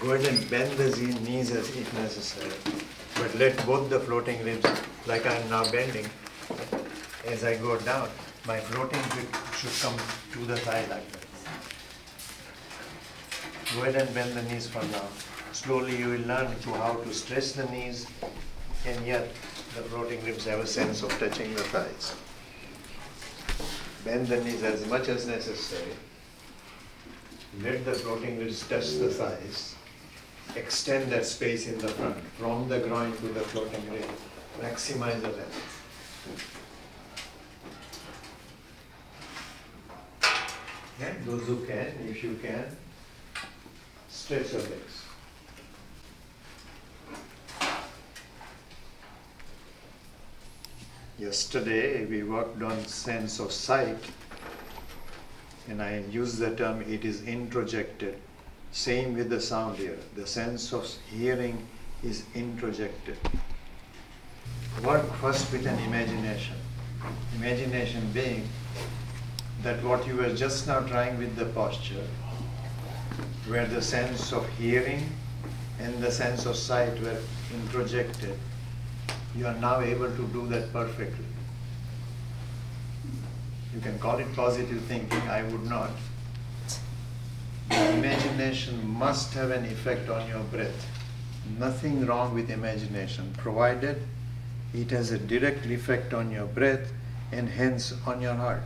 Go ahead and bend the knees as if necessary, but let both the floating ribs, like I am now bending, as I go down, my floating rib should come to the thigh like that. Go ahead and bend the knees for now. Slowly you will learn how to stretch the knees, and yet the floating ribs have a sense of touching the thighs. Bend the knees as much as necessary. Let the floating ribs touch the thighs. Extend that space in the front, from the groin to the floating rib. Maximize the length. And those who can, if you can, stretch your legs. Yesterday we worked on sense of sight, and I used the term it is introjected. Same with the sound here. The sense of hearing is introjected. Work first with an imagination. Imagination being that what you were just now trying with the posture, where the sense of hearing and the sense of sight were introjected, you are now able to do that perfectly. You can call it positive thinking, I would not. The imagination must have an effect on your breath. Nothing wrong with imagination, provided it has a direct effect on your breath and hence on your heart.